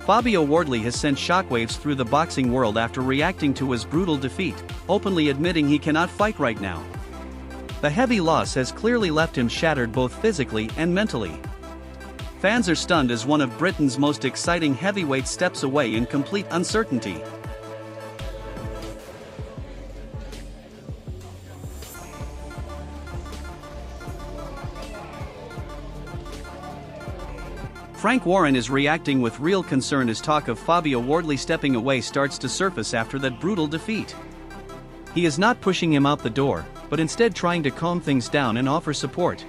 Fabio Wardley has sent shockwaves through the boxing world after reacting to his brutal defeat, openly admitting he cannot fight right now. The heavy loss has clearly left him shattered both physically and mentally. Fans are stunned as one of Britain's most exciting heavyweights steps away in complete uncertainty. Frank Warren is reacting with real concern as talk of Fabio Wardley stepping away starts to surface after that brutal defeat. He is not pushing him out the door, but instead trying to calm things down and offer support.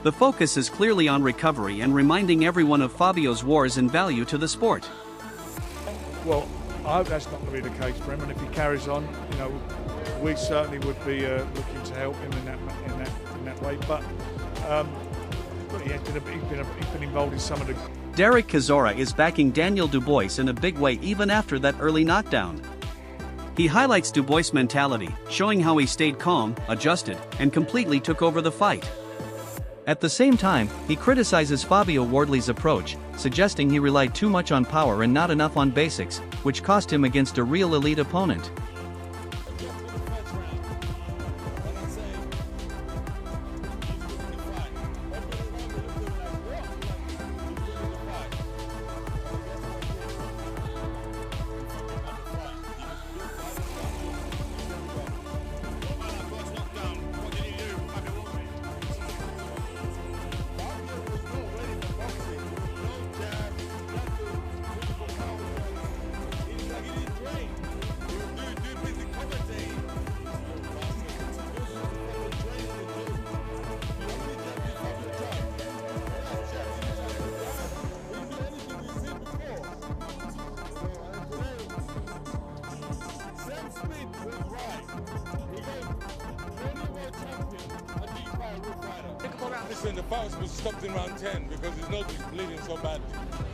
The focus is clearly on recovery and reminding everyone of Fabio's wars and value to the sport. Well, I hope that's not going to be the case for him, and if he carries on, we certainly would be looking to help him in that way. But he's been involved in some of the. Derek Chisora is backing Daniel Dubois in a big way even after that early knockdown. He highlights Dubois' mentality, showing how he stayed calm, adjusted, and completely took over the fight. At the same time, he criticizes Fabio Wardley's approach, suggesting he relied too much on power and not enough on basics, which cost him against a real elite opponent. Listen, the fight was stopped in round 10 because his nose was bleeding so bad.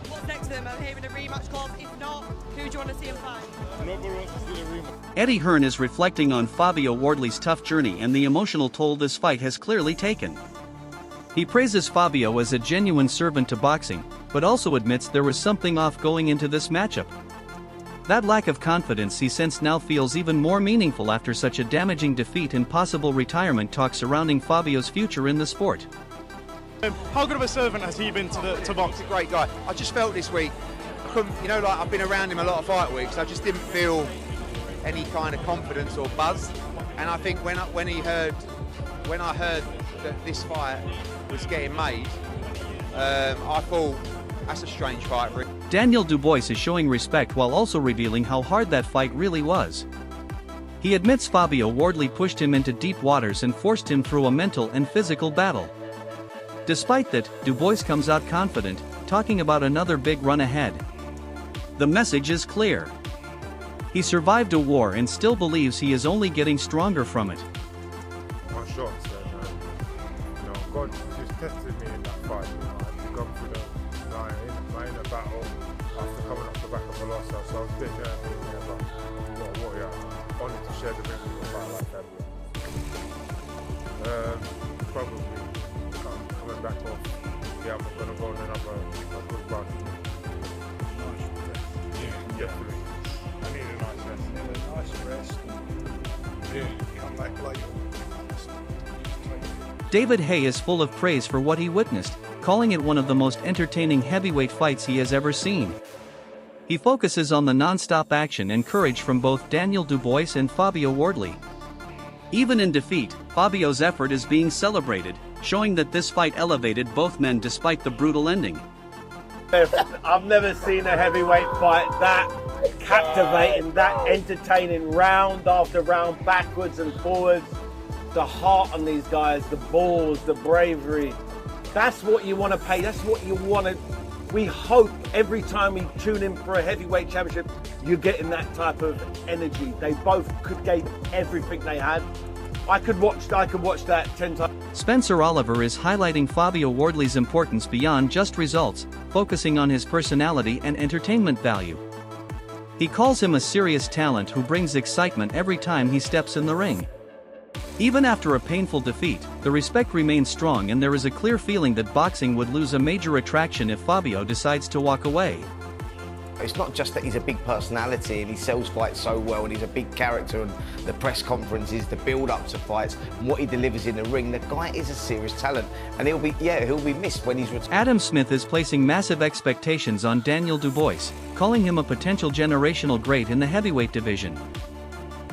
What's next to him? I'm hearing a rematch calls. If not, who do you want to see him fight? Nobody wants to see the rematch. Eddie Hearn is reflecting on Fabio Wardley's tough journey and the emotional toll this fight has clearly taken. He praises Fabio as a genuine servant to boxing, but also admits there was something off going into this matchup. That lack of confidence he sensed now feels even more meaningful after such a damaging defeat and possible retirement talk surrounding Fabio's future in the sport. How good of a servant has he been to box? He's a great guy. I just felt this week, I've been around him a lot of fight weeks, I just didn't feel any kind of confidence or buzz. And I think when I heard that this fight was getting made, I thought, that's a strange fight for him. Daniel Dubois is showing respect while also revealing how hard that fight really was. He admits Fabio Wardley pushed him into deep waters and forced him through a mental and physical battle. Despite that, Dubois comes out confident, talking about another big run ahead. The message is clear. He survived a war and still believes he is only getting stronger from it. My shots, God just tested me in that fight. I've gone through the in a battle after coming off the back of a loss, so I was a bit nervous, but what a warrior. I wanted to share the ring with a fight like that. Probably coming back off, I'm going to go on another good run. Yeah, definitely. I need a nice rest. A nice rest. Come back later. David Haye is full of praise for what he witnessed, calling it one of the most entertaining heavyweight fights he has ever seen. He focuses on the non-stop action and courage from both Daniel Dubois and Fabio Wardley. Even in defeat, Fabio's effort is being celebrated, showing that this fight elevated both men despite the brutal ending. I've never seen a heavyweight fight that captivating, that entertaining, round after round, backwards and forwards. The heart on these guys, the balls, the bravery. That's what you want to pay, that's what you want to. We hope every time we tune in for a heavyweight championship, you're getting that type of energy. They both gave everything they had. I could watch that 10 times. Spencer Oliver is highlighting Fabio Wardley's importance beyond just results, focusing on his personality and entertainment value. He calls him a serious talent who brings excitement every time he steps in the ring. Even after a painful defeat, the respect remains strong and there is a clear feeling that boxing would lose a major attraction if Fabio decides to walk away. It's not just that he's a big personality and he sells fights so well and he's a big character, and the press conferences, the build-up to fights, and what he delivers in the ring. The guy is a serious talent, and he'll be missed when he's retired. Adam Smith is placing massive expectations on Daniel Dubois, calling him a potential generational great in the heavyweight division.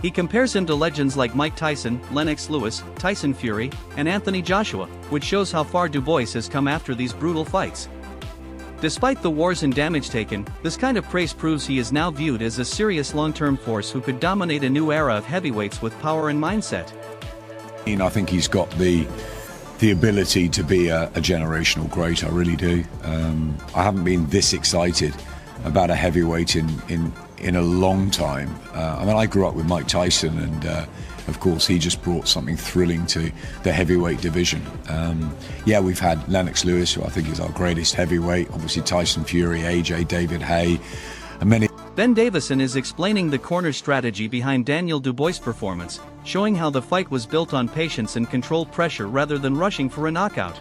He compares him to legends like Mike Tyson, Lennox Lewis, Tyson Fury, and Anthony Joshua, which shows how far Dubois has come after these brutal fights. Despite the wars and damage taken, this kind of praise proves he is now viewed as a serious long-term force who could dominate a new era of heavyweights with power and mindset. I think he's got the ability to be a generational great, I really do. I haven't been this excited about a heavyweight in a long time. I mean, I grew up with Mike Tyson, and of course he just brought something thrilling to the heavyweight division. Yeah, we've had Lennox Lewis, who I think is our greatest heavyweight, obviously Tyson Fury, AJ, David Haye, and many. Ben Davison is explaining the corner strategy behind Daniel Dubois' performance, showing how the fight was built on patience and controlled pressure rather than rushing for a knockout.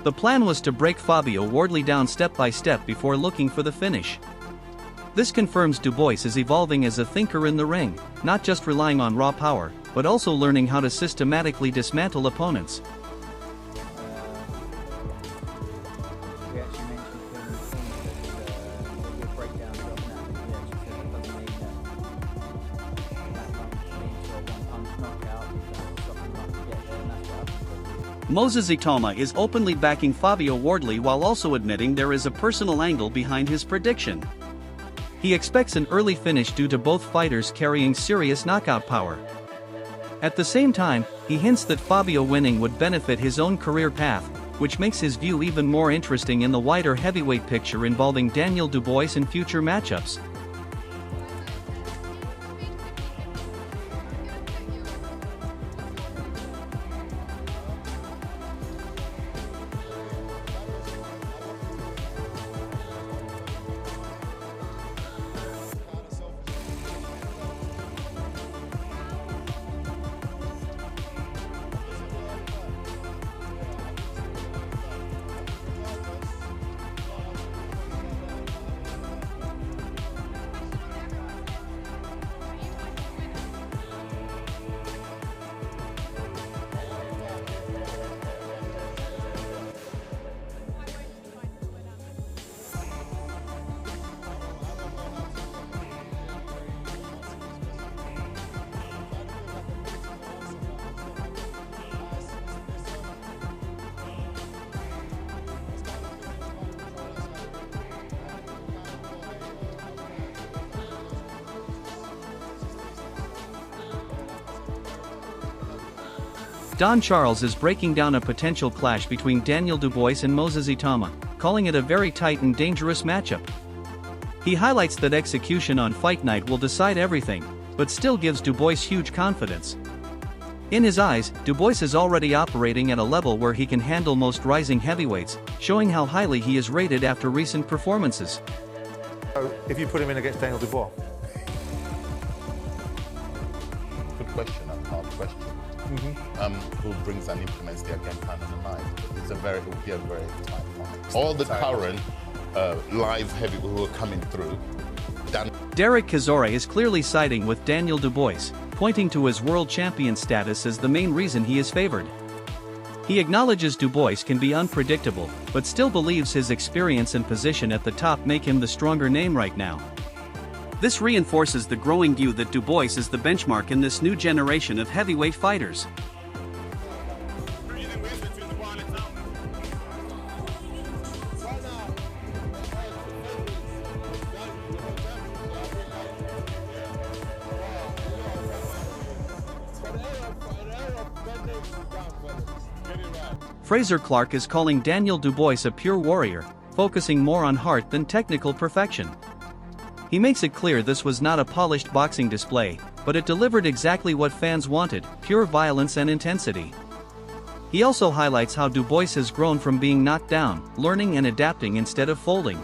The plan was to break Fabio Wardley down step by step before looking for the finish. This confirms Dubois is evolving as a thinker in the ring, not just relying on raw power, but also learning how to systematically dismantle opponents. Moses Itama is openly backing Fabio Wardley while also admitting there is a personal angle behind his prediction. He expects an early finish due to both fighters carrying serious knockout power. At the same time, he hints that Fabio winning would benefit his own career path, which makes his view even more interesting in the wider heavyweight picture involving Daniel Dubois in future matchups. Don Charles is breaking down a potential clash between Daniel Dubois and Moses Itama, calling it a very tight and dangerous matchup. He highlights that execution on fight night will decide everything, but still gives Dubois huge confidence. In his eyes, Dubois is already operating at a level where he can handle most rising heavyweights, showing how highly he is rated after recent performances. So, if you put him in against Daniel Dubois? Good question, a hard question. Who brings and implements their game plan on the night? It will be a very tight fight. All the current live heavyweights who are coming through. Derek Chisora is clearly siding with Daniel Dubois, pointing to his world champion status as the main reason he is favored. He acknowledges Dubois can be unpredictable, but still believes his experience and position at the top make him the stronger name right now. This reinforces the growing view that Dubois is the benchmark in this new generation of heavyweight fighters. Fraser Clark is calling Daniel Dubois a pure warrior, focusing more on heart than technical perfection. He makes it clear this was not a polished boxing display, but it delivered exactly what fans wanted: pure violence and intensity. He also highlights how Dubois has grown from being knocked down, learning and adapting instead of folding.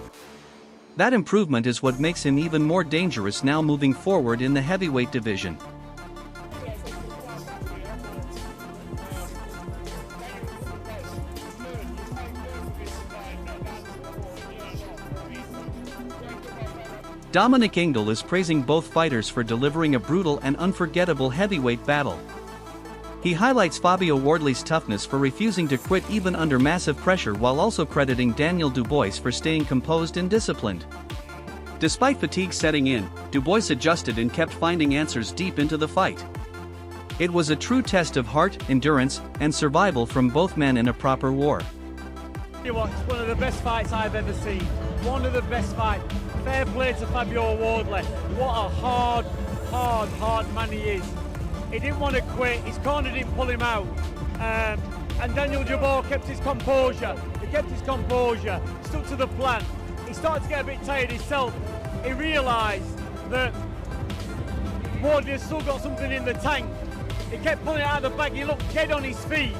That improvement is what makes him even more dangerous now moving forward in the heavyweight division. Dominic Engel is praising both fighters for delivering a brutal and unforgettable heavyweight battle. He highlights Fabio Wardley's toughness for refusing to quit even under massive pressure, while also crediting Daniel Dubois for staying composed and disciplined. Despite fatigue setting in, Dubois adjusted and kept finding answers deep into the fight. It was a true test of heart, endurance, and survival from both men in a proper war. It's one of the best fights I've ever seen. One of the best fights. Fair play to Fabio Wardley. What a hard man he is. He didn't want to quit. His corner didn't pull him out. And Daniel Dubois kept his composure. He kept his composure, stuck to the plan. He started to get a bit tired himself. He realised that Wardley has still got something in the tank. He kept pulling it out of the bag. He looked dead on his feet.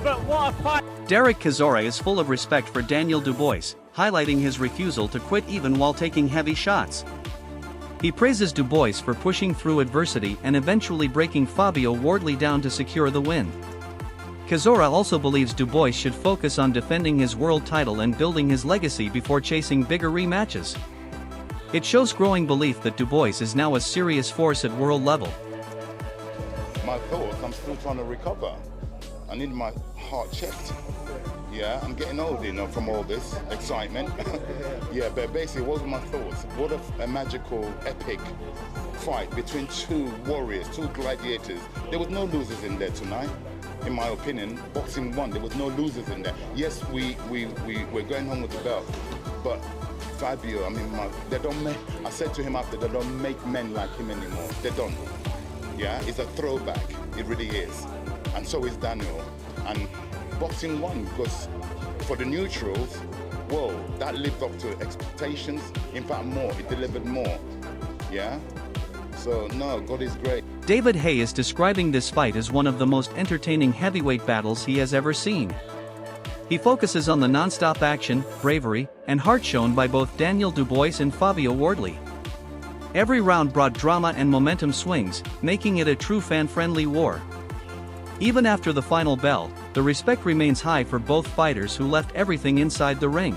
But what a fight. Derek Chisora is full of respect for Daniel Dubois, highlighting his refusal to quit even while taking heavy shots. He praises Dubois for pushing through adversity and eventually breaking Fabio Wardley down to secure the win. Chisora also believes Dubois should focus on defending his world title and building his legacy before chasing bigger rematches. It shows growing belief that Dubois is now a serious force at world level. My thoughts, I'm still trying to recover. I need my heart checked. Yeah, I'm getting old, you know, from all this excitement. Yeah, but basically, what were my thoughts? What a magical, epic fight between two warriors, two gladiators. There was no losers in there tonight, in my opinion. Boxing won, there was no losers in there. Yes, we're going home with the belt, but Fabio, I mean, they don't make, I said to him after, they don't make men like him anymore. They don't. Yeah, it's a throwback, it really is. And so is Daniel. And boxing won because for the neutrals, whoa, that lived up to expectations. In fact, more, it delivered more. Yeah? So, no, God is great. David Haye is describing this fight as one of the most entertaining heavyweight battles he has ever seen. He focuses on the non-stop action, bravery, and heart shown by both Daniel Dubois and Fabio Wardley. Every round brought drama and momentum swings, making it a true fan-friendly war. Even after the final bell, the respect remains high for both fighters who left everything inside the ring.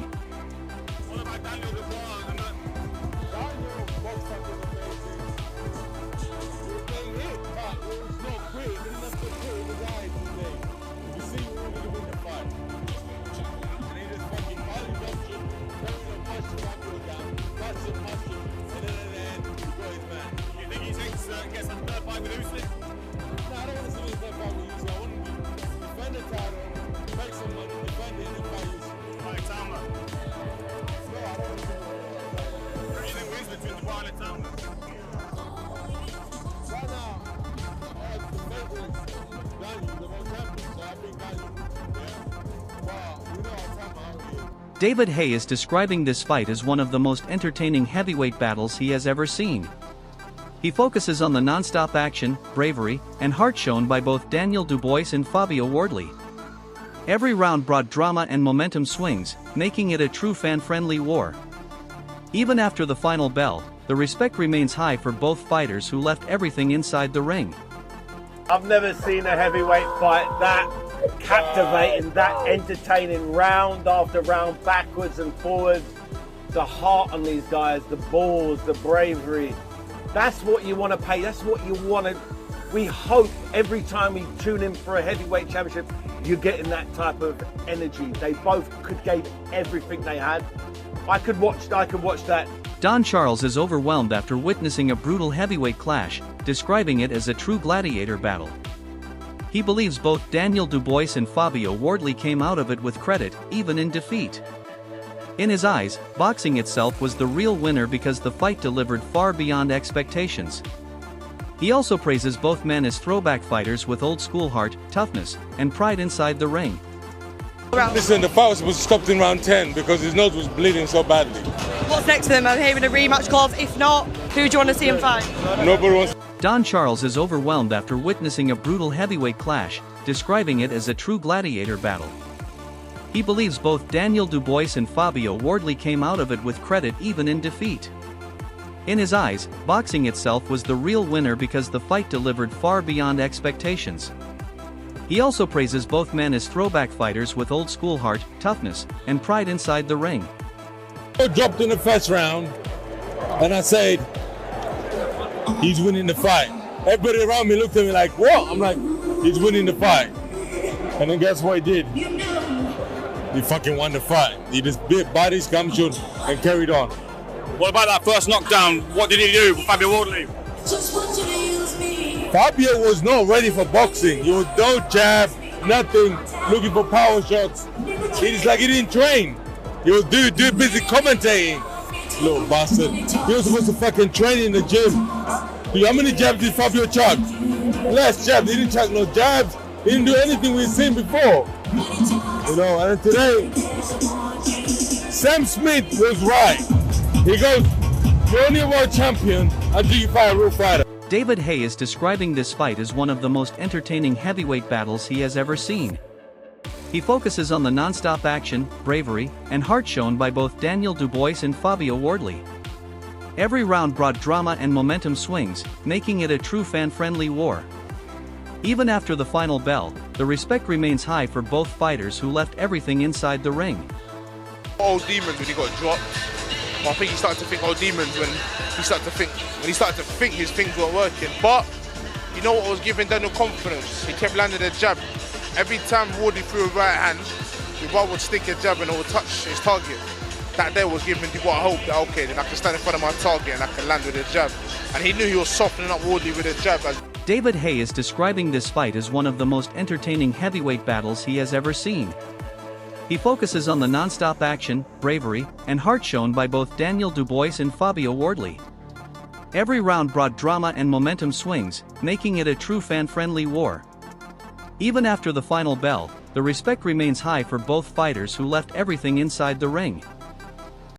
David Haye is describing this fight as one of the most entertaining heavyweight battles he has ever seen. He focuses on the non-stop action, bravery, and heart shown by both Daniel Dubois and Fabio Wardley. Every round brought drama and momentum swings, making it a true fan-friendly war. Even after the final bell, the respect remains high for both fighters who left everything inside the ring. I've never seen a heavyweight fight that captivating, that entertaining, round after round, backwards and forwards. The heart on these guys, the balls, the bravery. That's what you want to pay, that's what you want to... We hope every time we tune in for a heavyweight championship, you're getting that type of energy. They both gave everything they had. I could watch that. Don Charles is overwhelmed after witnessing a brutal heavyweight clash, describing it as a true gladiator battle. He believes both Daniel Dubois and Fabio Wardley came out of it with credit, even in defeat. In his eyes, boxing itself was the real winner because the fight delivered far beyond expectations. He also praises both men as throwback fighters with old-school heart, toughness, and pride inside the ring. Listen, the fight was stopped in round 10 because his nose was bleeding so badly. What's next for them? I'm hearing a rematch clause. If not, who do you want to see him fight? Nobody wants. Don Charles is overwhelmed after witnessing a brutal heavyweight clash, describing it as a true gladiator battle. He believes both Daniel Dubois and Fabio Wardley came out of it with credit even in defeat. In his eyes, boxing itself was the real winner because the fight delivered far beyond expectations. He also praises both men as throwback fighters with old-school heart, toughness, and pride inside the ring. Dropped in the first round, and I said, he's winning the fight. Everybody around me looked at me like, what? I'm like, he's winning the fight. And then guess what he did? He fucking won the fight. He just bit bodies, gumshoe, and carried on. What about that first knockdown? What did he do, Fabio Wardley? Fabio was not ready for boxing. He was no jab, nothing, looking for power shots. It's like he didn't train. He was busy commentating. Little bastard. He was supposed to fucking train in the gym. How many jabs did Fabio chuck? Last jab, he didn't chuck no jabs. He didn't do anything we've seen before. You know, and today, Sam Smith was right. He goes, you're only a world champion until you fight a real fighter. David Haye is describing this fight as one of the most entertaining heavyweight battles he has ever seen. He focuses on the non-stop action, bravery, and heart shown by both Daniel Dubois and Fabio Wardley. Every round brought drama and momentum swings, making it a true fan-friendly war. Even after the final bell, the respect remains high for both fighters who left everything inside the ring. Old demons when he got dropped. I think he started to think old demons when he started to think his things weren't working. But you know what was giving Daniel confidence? He kept landing a jab. Every time Wardley threw a right hand, Dubois would stick a jab and it would touch his target. That day was giving Dubois hope that, okay, then I can stand in front of my target and I can land with a jab. And he knew he was softening up Wardley with a jab. David Haye is describing this fight as one of the most entertaining heavyweight battles he has ever seen. He focuses on the non-stop action, bravery, and heart shown by both Daniel Dubois and Fabio Wardley. Every round brought drama and momentum swings, making it a true fan-friendly war. Even after the final bell, the respect remains high for both fighters who left everything inside the ring.